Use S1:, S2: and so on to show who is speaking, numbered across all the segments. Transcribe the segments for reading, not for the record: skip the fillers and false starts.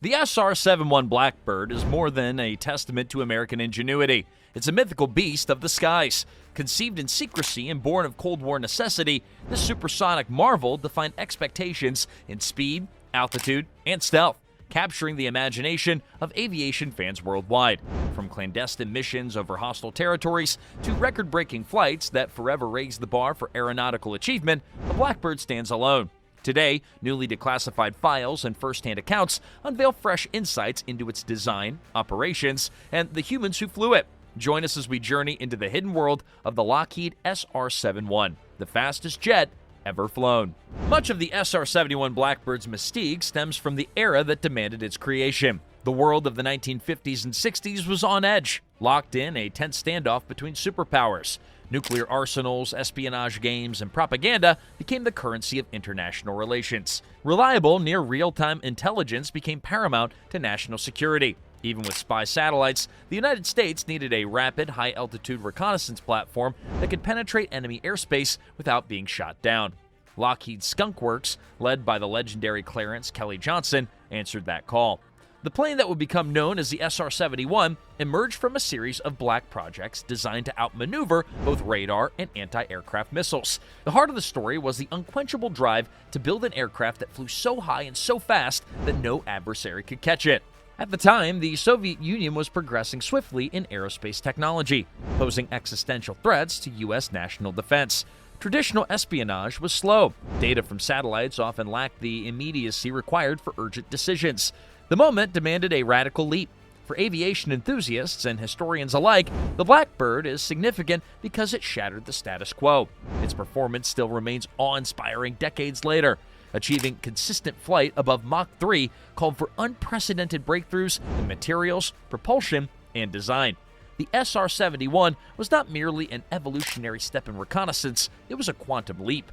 S1: The SR-71 Blackbird is more than a testament to American ingenuity. It's a mythical beast of the skies. Conceived in secrecy and born of Cold War necessity, this supersonic marvel defined expectations in speed, altitude, and stealth, capturing the imagination of aviation fans worldwide. From clandestine missions over hostile territories to record-breaking flights that forever raised the bar for aeronautical achievement, the Blackbird stands alone. Today, newly declassified files and first-hand accounts unveil fresh insights into its design, operations, and the humans who flew it. Join us as we journey into the hidden world of the Lockheed SR-71, the fastest jet ever flown. Much of the SR-71 Blackbird's mystique stems from the era that demanded its creation. The world of the 1950s and 60s was on edge, locked in a tense standoff between superpowers. Nuclear arsenals, espionage games, and propaganda became the currency of international relations. Reliable, near real-time intelligence became paramount to national security. Even with spy satellites, the United States needed a rapid, high-altitude reconnaissance platform that could penetrate enemy airspace without being shot down. Lockheed's Skunk Works, led by the legendary Clarence Kelly Johnson, answered that call. The plane that would become known as the SR-71 emerged from a series of black projects designed to outmaneuver both radar and anti-aircraft missiles. The heart of the story was the unquenchable drive to build an aircraft that flew so high and so fast that no adversary could catch it. At the time, the Soviet Union was progressing swiftly in aerospace technology, posing existential threats to U.S. national defense. Traditional espionage was slow. Data from satellites often lacked the immediacy required for urgent decisions. The moment demanded a radical leap. For aviation enthusiasts and historians alike, the Blackbird is significant because it shattered the status quo. Its performance still remains awe-inspiring decades later. Achieving consistent flight above Mach 3 called for unprecedented breakthroughs in materials, propulsion, and design. The SR-71 was not merely an evolutionary step in reconnaissance, it was a quantum leap.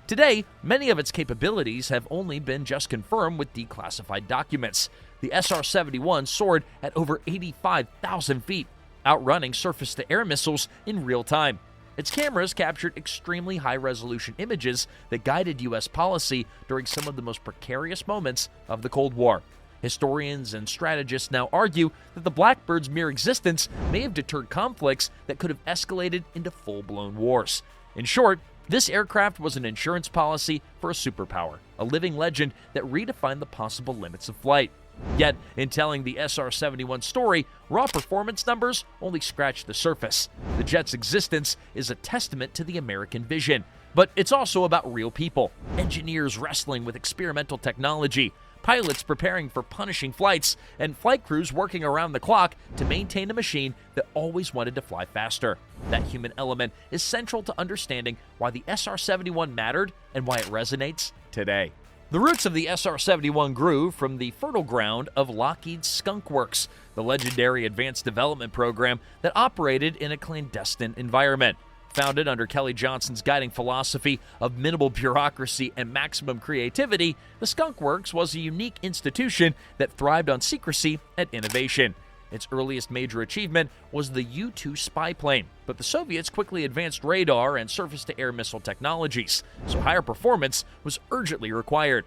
S1: Today, many of its capabilities have only been just confirmed with declassified documents. The SR-71 soared at over 85,000 feet, outrunning surface-to-air missiles in real time. Its cameras captured extremely high-resolution images that guided U.S. policy during some of the most precarious moments of the Cold War. Historians and strategists now argue that the Blackbird's mere existence may have deterred conflicts that could have escalated into full-blown wars. In short, this aircraft was an insurance policy for a superpower, a living legend that redefined the possible limits of flight. Yet, in telling the SR-71 story, raw performance numbers only scratch the surface. The jet's existence is a testament to the American vision, but it's also about real people, engineers wrestling with experimental technology, pilots preparing for punishing flights, and flight crews working around the clock to maintain a machine that always wanted to fly faster. That human element is central to understanding why the SR-71 mattered and why it resonates today. The roots of the SR-71 grew from the fertile ground of Lockheed's Skunk Works, the legendary advanced development program that operated in a clandestine environment. Founded under Kelly Johnson's guiding philosophy of minimal bureaucracy and maximum creativity, the Skunk Works was a unique institution that thrived on secrecy and innovation. Its earliest major achievement was the U-2 spy plane, but the Soviets quickly advanced radar and surface-to-air missile technologies, so higher performance was urgently required.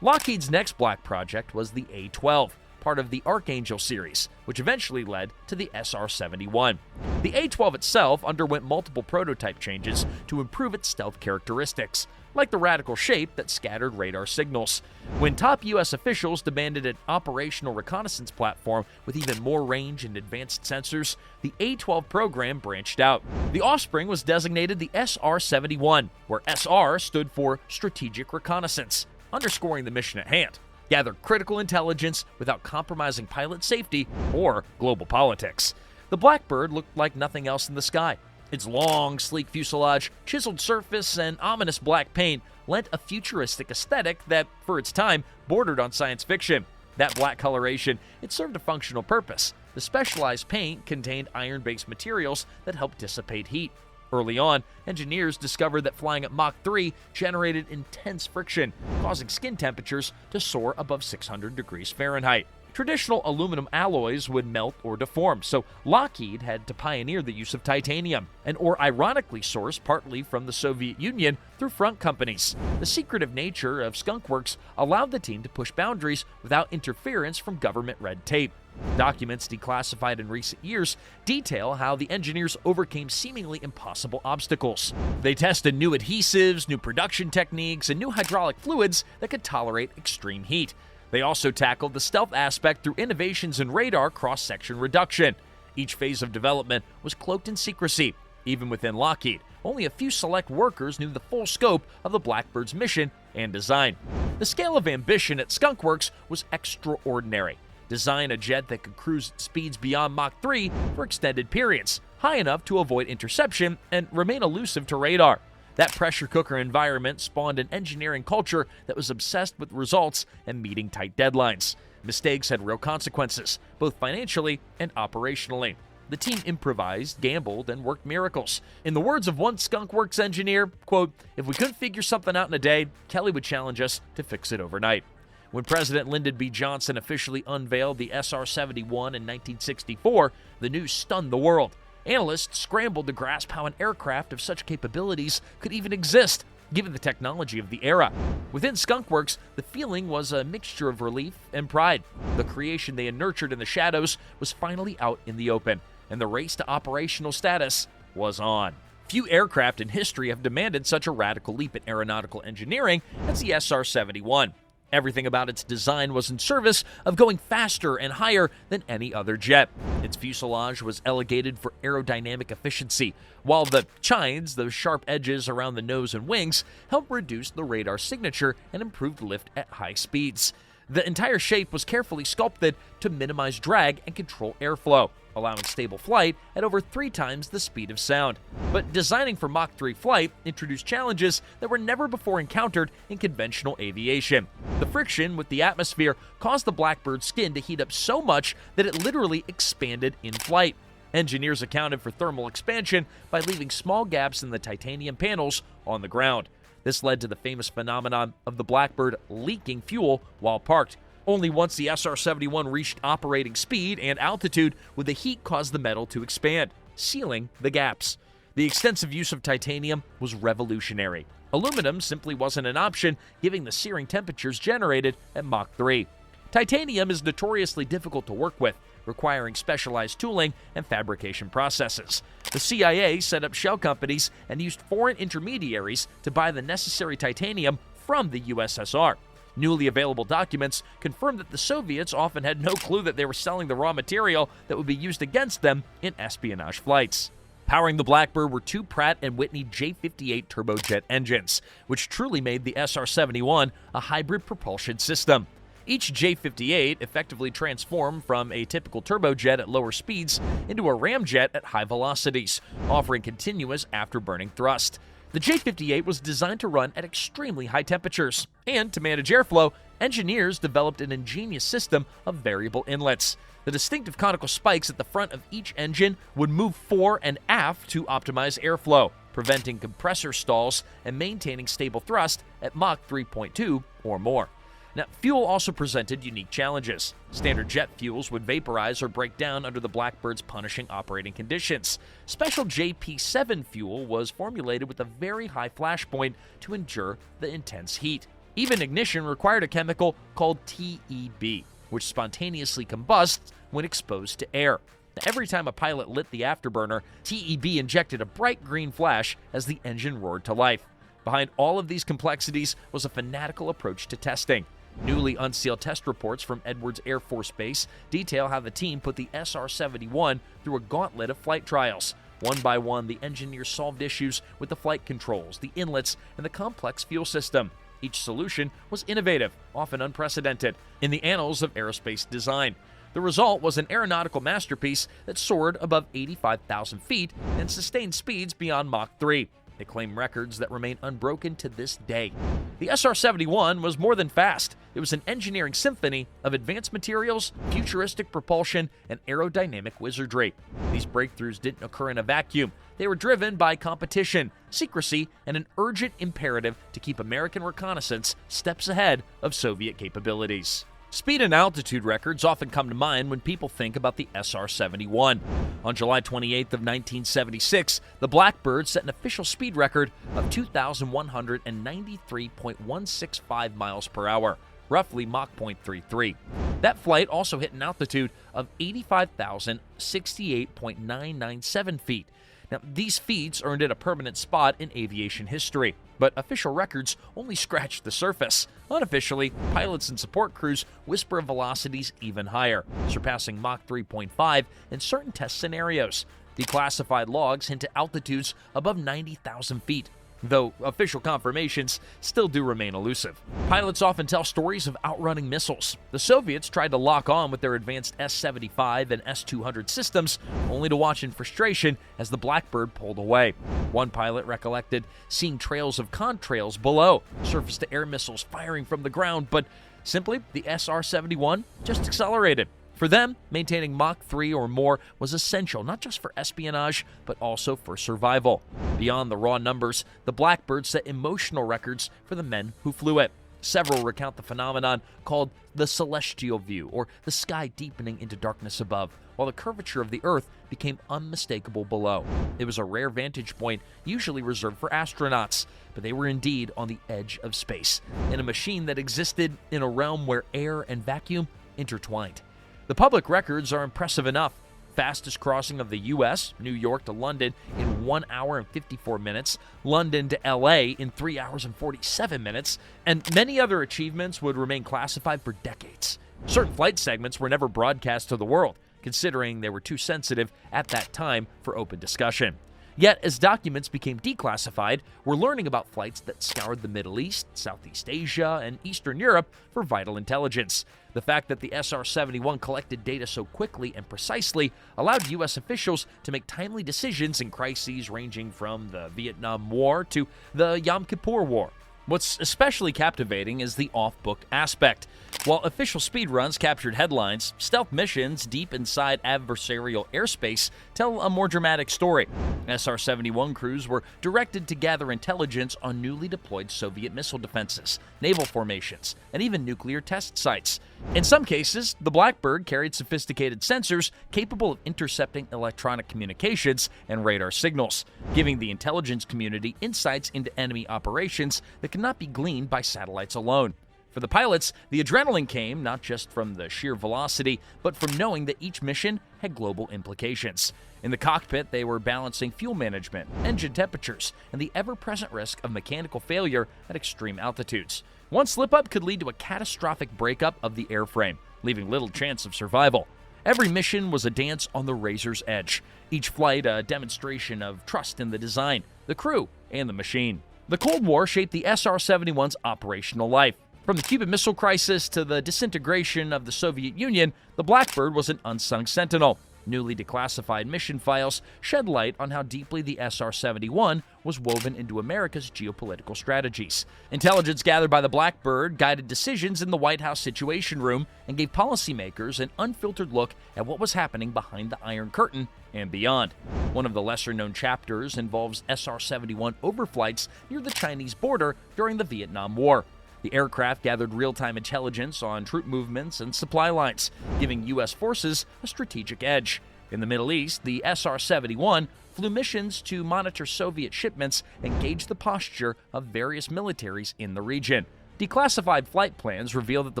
S1: Lockheed's next black project was the A-12, part of the Archangel series, which eventually led to the SR-71. The A-12 itself underwent multiple prototype changes to improve its stealth characteristics, like the radical shape that scattered radar signals. When top U.S. officials demanded an operational reconnaissance platform with even more range and advanced sensors, the A-12 program branched out. The offspring was designated the SR-71, where SR stood for Strategic Reconnaissance, underscoring the mission at hand: gather critical intelligence without compromising pilot safety or global politics. The Blackbird looked like nothing else in the sky. Its long, sleek fuselage, chiseled surface, and ominous black paint lent a futuristic aesthetic that, for its time, bordered on science fiction. That black coloration, it served a functional purpose. The specialized paint contained iron-based materials that helped dissipate heat. Early on, engineers discovered that flying at Mach 3 generated intense friction, causing skin temperatures to soar above 600 degrees Fahrenheit. Traditional aluminum alloys would melt or deform, so Lockheed had to pioneer the use of titanium, an ore ironically sourced partly from the Soviet Union through front companies. The secretive nature of Skunk Works allowed the team to push boundaries without interference from government red tape. Documents declassified in recent years detail how the engineers overcame seemingly impossible obstacles. They tested new adhesives, new production techniques, and new hydraulic fluids that could tolerate extreme heat. They also tackled the stealth aspect through innovations in radar cross-section reduction. Each phase of development was cloaked in secrecy. Even within Lockheed, only a few select workers knew the full scope of the Blackbird's mission and design. The scale of ambition at Skunk Works was extraordinary. Design a jet that could cruise at speeds beyond Mach 3 for extended periods, high enough to avoid interception and remain elusive to radar. That pressure cooker environment spawned an engineering culture that was obsessed with results and meeting tight deadlines. Mistakes had real consequences, both financially and operationally. The team improvised, gambled, and worked miracles. In the words of one Skunk Works engineer, quote, "If we couldn't figure something out in a day, Kelly would challenge us to fix it overnight." When President Lyndon B. Johnson officially unveiled the SR-71 in 1964, the news stunned the world. Analysts scrambled to grasp how an aircraft of such capabilities could even exist, given the technology of the era. Within Skunk Works, the feeling was a mixture of relief and pride. The creation they had nurtured in the shadows was finally out in the open, and the race to operational status was on. Few aircraft in history have demanded such a radical leap in aeronautical engineering as the SR-71. Everything about its design was in service of going faster and higher than any other jet. Its fuselage was elevated for aerodynamic efficiency, while the chines, those sharp edges around the nose and wings, helped reduce the radar signature and improved lift at high speeds. The entire shape was carefully sculpted to minimize drag and control airflow, allowing stable flight at over 3 times the speed of sound. But designing for Mach 3 flight introduced challenges that were never before encountered in conventional aviation. The friction with the atmosphere caused the Blackbird's skin to heat up so much that it literally expanded in flight. Engineers accounted for thermal expansion by leaving small gaps in the titanium panels on the ground. This led to the famous phenomenon of the Blackbird leaking fuel while parked. Only once the SR-71 reached operating speed and altitude would the heat cause the metal to expand, sealing the gaps. The extensive use of titanium was revolutionary. Aluminum simply wasn't an option, given the searing temperatures generated at Mach 3. Titanium is notoriously difficult to work with, requiring specialized tooling and fabrication processes. The CIA set up shell companies and used foreign intermediaries to buy the necessary titanium from the USSR. Newly available documents confirm that the Soviets often had no clue that they were selling the raw material that would be used against them in espionage flights. Powering the Blackbird were 2 Pratt & Whitney J58 turbojet engines, which truly made the SR-71 a hybrid propulsion system. Each J58 effectively transformed from a typical turbojet at lower speeds into a ramjet at high velocities, offering continuous afterburning thrust. The J58 was designed to run at extremely high temperatures, and to manage airflow, engineers developed an ingenious system of variable inlets. The distinctive conical spikes at the front of each engine would move fore and aft to optimize airflow, preventing compressor stalls and maintaining stable thrust at Mach 3.2 or more. Now, fuel also presented unique challenges. Standard jet fuels would vaporize or break down under the Blackbird's punishing operating conditions. Special JP7 fuel was formulated with a very high flash point to endure the intense heat. Even ignition required a chemical called TEB, which spontaneously combusts when exposed to air. Now, every time a pilot lit the afterburner, TEB injected a bright green flash as the engine roared to life. Behind all of these complexities was a fanatical approach to testing. Newly unsealed test reports from Edwards Air Force Base detail how the team put the SR-71 through a gauntlet of flight trials. One by one, the engineers solved issues with the flight controls, the inlets, and the complex fuel system. Each solution was innovative, often unprecedented, in the annals of aerospace design. The result was an aeronautical masterpiece that soared above 85,000 feet and sustained speeds beyond Mach 3. They claim records that remain unbroken to this day. The SR-71 was more than fast. It was an engineering symphony of advanced materials, futuristic propulsion, and aerodynamic wizardry. These breakthroughs didn't occur in a vacuum. They were driven by competition, secrecy, and an urgent imperative to keep American reconnaissance steps ahead of Soviet capabilities. Speed and altitude records often come to mind when people think about the SR-71. On July 28th of 1976, the Blackbird set an official speed record of 2,193.165 miles per hour, roughly Mach 0.33. That flight also hit an altitude of 85,068.997 feet. Now, these feats earned it a permanent spot in aviation history, but official records only scratched the surface. Unofficially, pilots and support crews whisper of velocities even higher, surpassing Mach 3.5 in certain test scenarios. Declassified logs hint at altitudes above 90,000 feet, though official confirmations still do remain elusive. Pilots often tell stories of outrunning missiles. The Soviets tried to lock on with their advanced S-75 and S-200 systems, only to watch in frustration as the Blackbird pulled away. One pilot recollected seeing trails of contrails below, surface-to-air missiles firing from the ground, but simply, the SR-71 just accelerated. For them, maintaining Mach 3 or more was essential, not just for espionage, but also for survival. Beyond the raw numbers, the Blackbird set emotional records for the men who flew it. Several recount the phenomenon called the celestial view, or the sky deepening into darkness above, while the curvature of the Earth became unmistakable below. It was a rare vantage point, usually reserved for astronauts, but they were indeed on the edge of space, in a machine that existed in a realm where air and vacuum intertwined. The public records are impressive enough. Fastest crossing of the U.S., New York to London, in 1 hour and 54 minutes, London to L.A. in 3 hours and 47 minutes, and many other achievements would remain classified for decades. Certain flight segments were never broadcast to the world, considering they were too sensitive at that time for open discussion. Yet, as documents became declassified, we're learning about flights that scoured the Middle East, Southeast Asia, and Eastern Europe for vital intelligence. The fact that the SR-71 collected data so quickly and precisely allowed U.S. officials to make timely decisions in crises ranging from the Vietnam War to the Yom Kippur War. What's especially captivating is the off-book aspect. While official speedruns captured headlines, stealth missions deep inside adversarial airspace tell a more dramatic story. SR-71 crews were directed to gather intelligence on newly deployed Soviet missile defenses, naval formations, and even nuclear test sites. In some cases, the Blackbird carried sophisticated sensors capable of intercepting electronic communications and radar signals, giving the intelligence community insights into enemy operations that cannot be gleaned by satellites alone. For the pilots, the adrenaline came not just from the sheer velocity, but from knowing that each mission had global implications. In the cockpit, they were balancing fuel management, engine temperatures, and the ever-present risk of mechanical failure at extreme altitudes. One slip-up could lead to a catastrophic breakup of the airframe, leaving little chance of survival. Every mission was a dance on the razor's edge, each flight a demonstration of trust in the design, the crew, and the machine. The Cold War shaped the SR-71's operational life. From the Cuban Missile Crisis to the disintegration of the Soviet Union, the Blackbird was an unsung sentinel. Newly declassified mission files shed light on how deeply the SR-71 was woven into America's geopolitical strategies. Intelligence gathered by the Blackbird guided decisions in the White House Situation Room and gave policymakers an unfiltered look at what was happening behind the Iron Curtain and beyond. One of the lesser-known chapters involves SR-71 overflights near the Chinese border during the Vietnam War. The aircraft gathered real-time intelligence on troop movements and supply lines, giving U.S. forces a strategic edge. In the Middle East, the SR-71 flew missions to monitor Soviet shipments and gauge the posture of various militaries in the region. Declassified flight plans reveal that the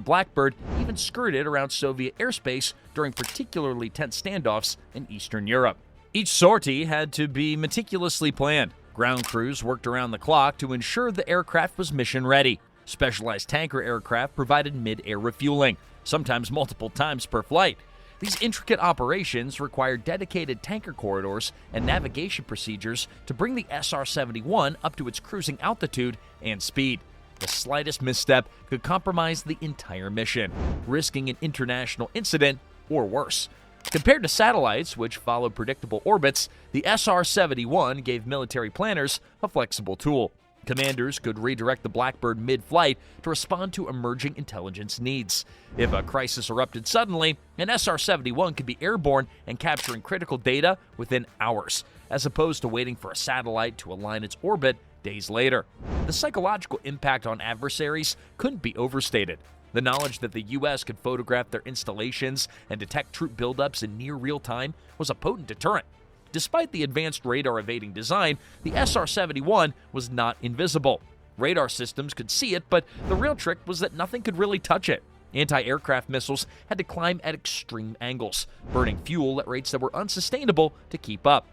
S1: Blackbird even skirted around Soviet airspace during particularly tense standoffs in Eastern Europe. Each sortie had to be meticulously planned. Ground crews worked around the clock to ensure the aircraft was mission-ready. Specialized tanker aircraft provided mid-air refueling, sometimes multiple times per flight. These intricate operations required dedicated tanker corridors and navigation procedures to bring the SR-71 up to its cruising altitude and speed. The slightest misstep could compromise the entire mission, risking an international incident or worse. Compared to satellites, which followed predictable orbits, the SR-71 gave military planners a flexible tool. Commanders could redirect the Blackbird mid-flight to respond to emerging intelligence needs. If a crisis erupted suddenly, an SR-71 could be airborne and capturing critical data within hours, as opposed to waiting for a satellite to align its orbit days later. The psychological impact on adversaries couldn't be overstated. The knowledge that the U.S. could photograph their installations and detect troop buildups in near real time was a potent deterrent. Despite the advanced radar-evading design, the SR-71 was not invisible. Radar systems could see it, but the real trick was that nothing could really touch it. Anti-aircraft missiles had to climb at extreme angles, burning fuel at rates that were unsustainable to keep up.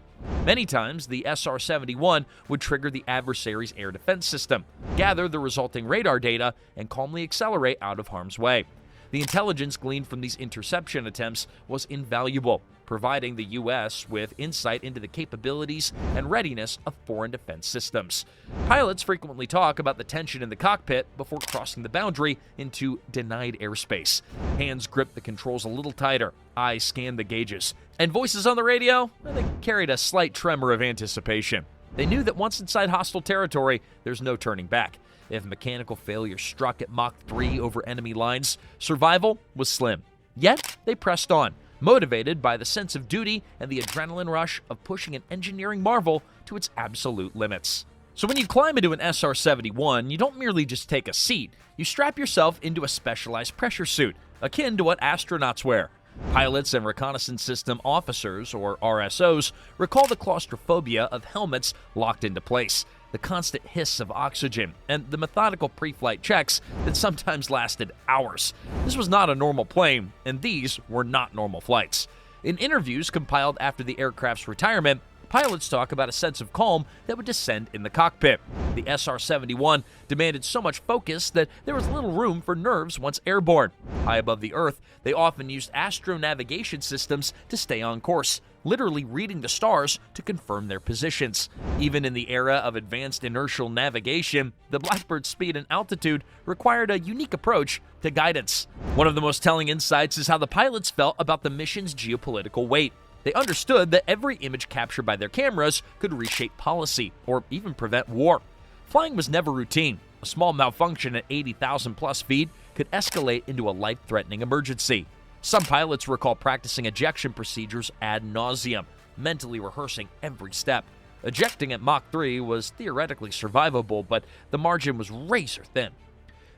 S1: Many times, the SR-71 would trigger the adversary's air defense system, gather the resulting radar data, and calmly accelerate out of harm's way. The intelligence gleaned from these interception attempts was invaluable, providing the U.S. with insight into the capabilities and readiness of foreign defense systems. Pilots frequently talk about the tension in the cockpit before crossing the boundary into denied airspace. Hands grip the controls a little tighter, eyes scan the gauges, and voices on the radio, they carried a slight tremor of anticipation. They knew that once inside hostile territory, there's no turning back. If mechanical failure struck at Mach 3 over enemy lines, survival was slim. Yet, they pressed on, motivated by the sense of duty and the adrenaline rush of pushing an engineering marvel to its absolute limits. So when you climb into an SR-71, you don't merely just take a seat, you strap yourself into a specialized pressure suit, akin to what astronauts wear. Pilots and reconnaissance system officers, or RSOs, recall the claustrophobia of helmets locked into place, the constant hiss of oxygen, and the methodical pre-flight checks that sometimes lasted hours. This was not a normal plane, and these were not normal flights. In interviews compiled after the aircraft's retirement, pilots talk about a sense of calm that would descend in the cockpit. The SR-71 demanded so much focus that there was little room for nerves once airborne. High above the Earth, they often used astronavigation systems to stay on course, literally reading the stars to confirm their positions. Even in the era of advanced inertial navigation, the Blackbird's speed and altitude required a unique approach to guidance. One of the most telling insights is how the pilots felt about the mission's geopolitical weight. They understood that every image captured by their cameras could reshape policy or even prevent war. Flying was never routine. A small malfunction at 80,000 plus feet could escalate into a life-threatening emergency. Some pilots recall practicing ejection procedures ad nauseum, mentally rehearsing every step. Ejecting at Mach 3 was theoretically survivable, but the margin was razor thin.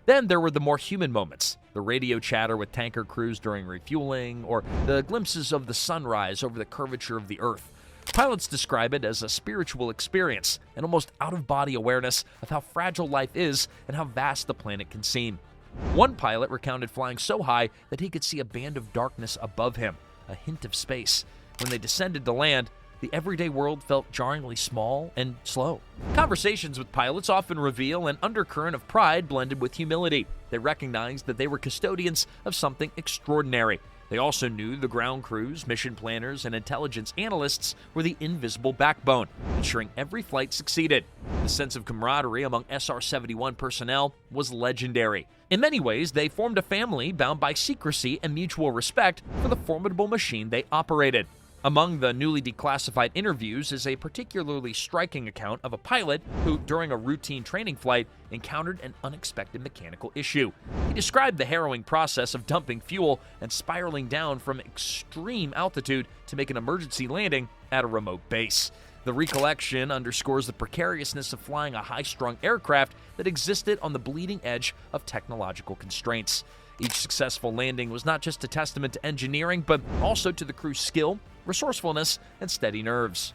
S1: Then there were the more human moments, the radio chatter with tanker crews during refueling, or the glimpses of the sunrise over the curvature of the Earth. Pilots describe it as a spiritual experience, an almost out-of-body awareness of how fragile life is and how vast the planet can seem. One pilot recounted flying so high that he could see a band of darkness above him, a hint of space. When they descended to land, the everyday world felt jarringly small and slow. Conversations with pilots often reveal an undercurrent of pride blended with humility. They recognized that they were custodians of something extraordinary. They also knew the ground crews, mission planners, and intelligence analysts were the invisible backbone, ensuring every flight succeeded. The sense of camaraderie among SR-71 personnel was legendary. In many ways, they formed a family bound by secrecy and mutual respect for the formidable machine they operated. Among the newly declassified interviews is a particularly striking account of a pilot who, during a routine training flight, encountered an unexpected mechanical issue. He described the harrowing process of dumping fuel and spiraling down from extreme altitude to make an emergency landing at a remote base. The recollection underscores the precariousness of flying a high-strung aircraft that existed on the bleeding edge of technological constraints. Each successful landing was not just a testament to engineering, but also to the crew's skill, resourcefulness, and steady nerves.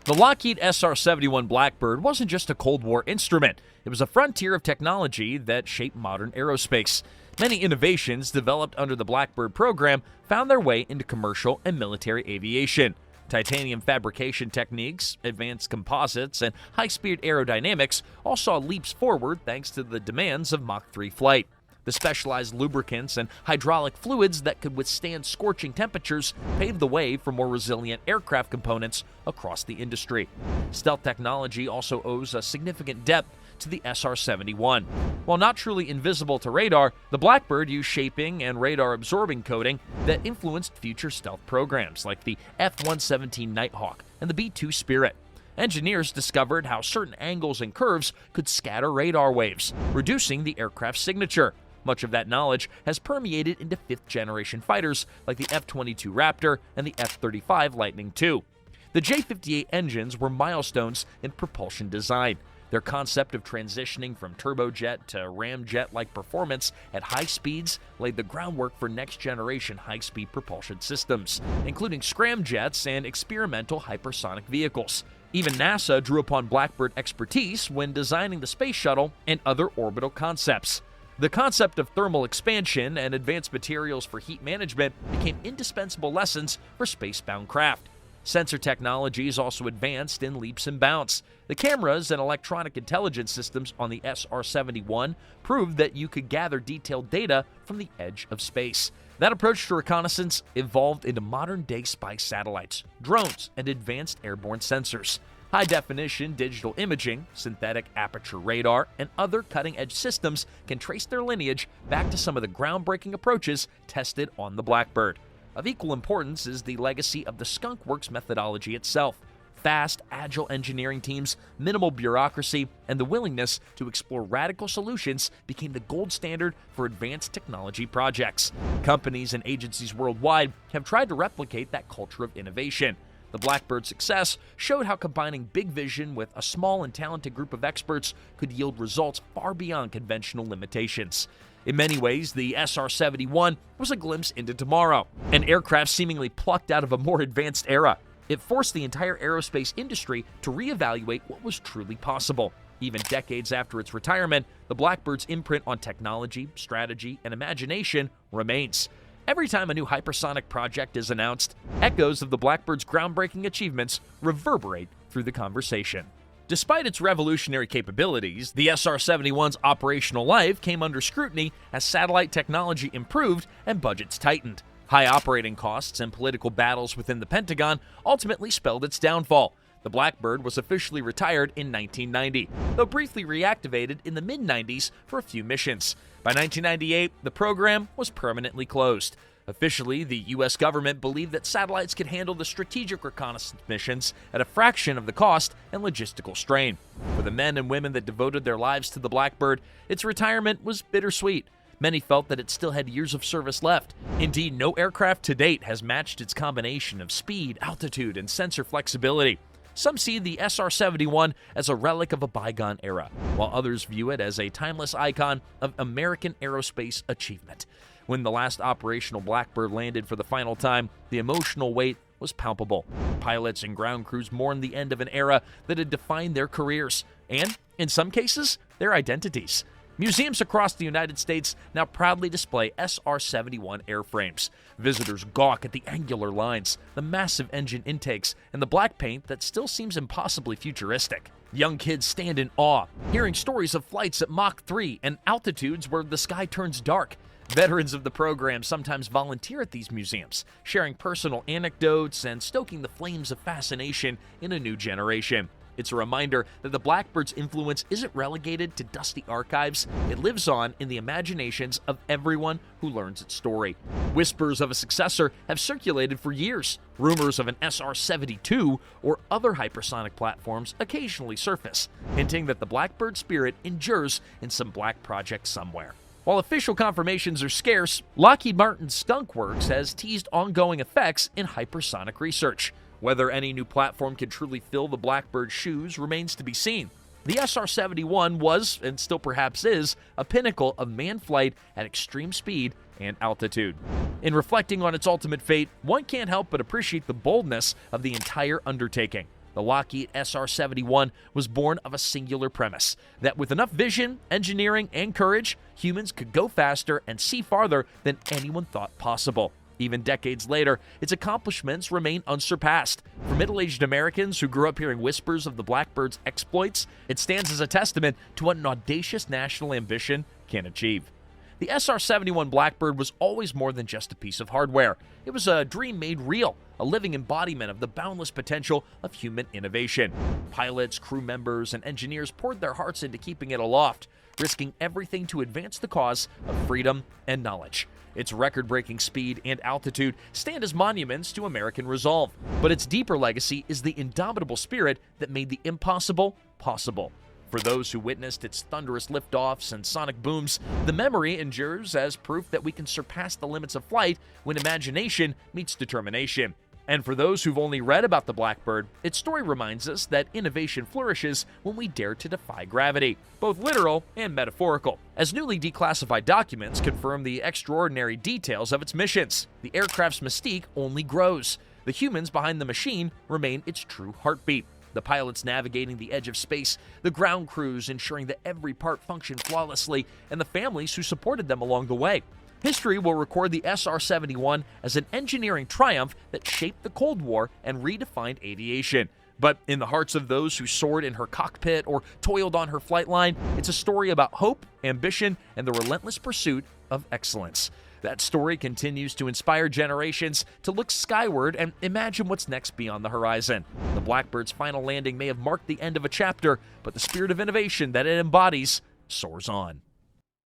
S1: The Lockheed SR-71 Blackbird wasn't just a Cold War instrument. It was a frontier of technology that shaped modern aerospace. Many innovations developed under the Blackbird program found their way into commercial and military aviation. Titanium fabrication techniques, advanced composites, and high-speed aerodynamics all saw leaps forward thanks to the demands of Mach 3 flight. The specialized lubricants and hydraulic fluids that could withstand scorching temperatures paved the way for more resilient aircraft components across the industry. Stealth technology also owes a significant depth to the SR-71. While not truly invisible to radar, the Blackbird used shaping and radar-absorbing coating that influenced future stealth programs like the F-117 Nighthawk and the B-2 Spirit. Engineers discovered how certain angles and curves could scatter radar waves, reducing the aircraft's signature. Much of that knowledge has permeated into fifth-generation fighters like the F-22 Raptor and the F-35 Lightning II. The J-58 engines were milestones in propulsion design. Their concept of transitioning from turbojet to ramjet-like performance at high speeds laid the groundwork for next-generation high-speed propulsion systems, including scramjets and experimental hypersonic vehicles. Even NASA drew upon Blackbird expertise when designing the space shuttle and other orbital concepts. The concept of thermal expansion and advanced materials for heat management became indispensable lessons for spacebound craft. Sensor technologies also advanced in leaps and bounds. The cameras and electronic intelligence systems on the SR-71 proved that you could gather detailed data from the edge of space. That approach to reconnaissance evolved into modern-day spy satellites, drones, and advanced airborne sensors. High-definition digital imaging, synthetic aperture radar, and other cutting-edge systems can trace their lineage back to some of the groundbreaking approaches tested on the Blackbird. Of equal importance is the legacy of the Skunk Works methodology itself. Fast, agile engineering teams, minimal bureaucracy, and the willingness to explore radical solutions became the gold standard for advanced technology projects. Companies and agencies worldwide have tried to replicate that culture of innovation. The Blackbird's success showed how combining big vision with a small and talented group of experts could yield results far beyond conventional limitations. In many ways, the SR-71 was a glimpse into tomorrow, an aircraft seemingly plucked out of a more advanced era. It forced the entire aerospace industry to reevaluate what was truly possible. Even decades after its retirement, the Blackbird's imprint on technology, strategy, and imagination remains. Every time a new hypersonic project is announced, echoes of the Blackbird's groundbreaking achievements reverberate through the conversation. Despite its revolutionary capabilities, the SR-71's operational life came under scrutiny as satellite technology improved and budgets tightened. High operating costs and political battles within the Pentagon ultimately spelled its downfall. The Blackbird was officially retired in 1990, though briefly reactivated in the mid-90s for a few missions. By 1998, the program was permanently closed. Officially, the U.S. government believed that satellites could handle the strategic reconnaissance missions at a fraction of the cost and logistical strain. For the men and women that devoted their lives to the Blackbird, its retirement was bittersweet. Many felt that it still had years of service left. Indeed, no aircraft to date has matched its combination of speed, altitude, and sensor flexibility. Some see the SR-71 as a relic of a bygone era, while others view it as a timeless icon of American aerospace achievement. When the last operational Blackbird landed for the final time, the emotional weight was palpable. Pilots and ground crews mourned the end of an era that had defined their careers, and, in some cases, their identities. Museums across the United States now proudly display SR-71 airframes. Visitors gawk at the angular lines, the massive engine intakes, and the black paint that still seems impossibly futuristic. Young kids stand in awe, hearing stories of flights at Mach 3 and altitudes where the sky turns dark. Veterans of the program sometimes volunteer at these museums, sharing personal anecdotes and stoking the flames of fascination in a new generation. It's a reminder that the Blackbird's influence isn't relegated to dusty archives. It lives on in the imaginations of everyone who learns its story. Whispers of a successor have circulated for years. Rumors of an SR-72 or other hypersonic platforms occasionally surface, hinting that the Blackbird spirit endures in some black project somewhere. While official confirmations are scarce, Lockheed Martin's Skunk Works has teased ongoing effects in hypersonic research. Whether any new platform can truly fill the Blackbird's shoes remains to be seen. The SR-71 was, and still perhaps is, a pinnacle of manned flight at extreme speed and altitude. In reflecting on its ultimate fate, one can't help but appreciate the boldness of the entire undertaking. The Lockheed SR-71 was born of a singular premise, that with enough vision, engineering, and courage, humans could go faster and see farther than anyone thought possible. Even decades later, its accomplishments remain unsurpassed. For middle-aged Americans who grew up hearing whispers of the Blackbird's exploits, it stands as a testament to what an audacious national ambition can achieve. The SR-71 Blackbird was always more than just a piece of hardware. It was a dream made real, a living embodiment of the boundless potential of human innovation. Pilots, crew members, and engineers poured their hearts into keeping it aloft, risking everything to advance the cause of freedom and knowledge. Its record-breaking speed and altitude stand as monuments to American resolve, but its deeper legacy is the indomitable spirit that made the impossible possible. For those who witnessed its thunderous liftoffs and sonic booms, the memory endures as proof that we can surpass the limits of flight when imagination meets determination. And for those who've only read about the Blackbird, its story reminds us that innovation flourishes when we dare to defy gravity, both literal and metaphorical. As newly declassified documents confirm the extraordinary details of its missions, the aircraft's mystique only grows. The humans behind the machine remain its true heartbeat. The pilots navigating the edge of space, the ground crews ensuring that every part functioned flawlessly, and the families who supported them along the way. History will record the SR-71 as an engineering triumph that shaped the Cold War and redefined aviation. But in the hearts of those who soared in her cockpit or toiled on her flight line, it's a story about hope, ambition, and the relentless pursuit of excellence. That story continues to inspire generations to look skyward and imagine what's next beyond the horizon. The Blackbird's final landing may have marked the end of a chapter, but the spirit of innovation that it embodies soars on.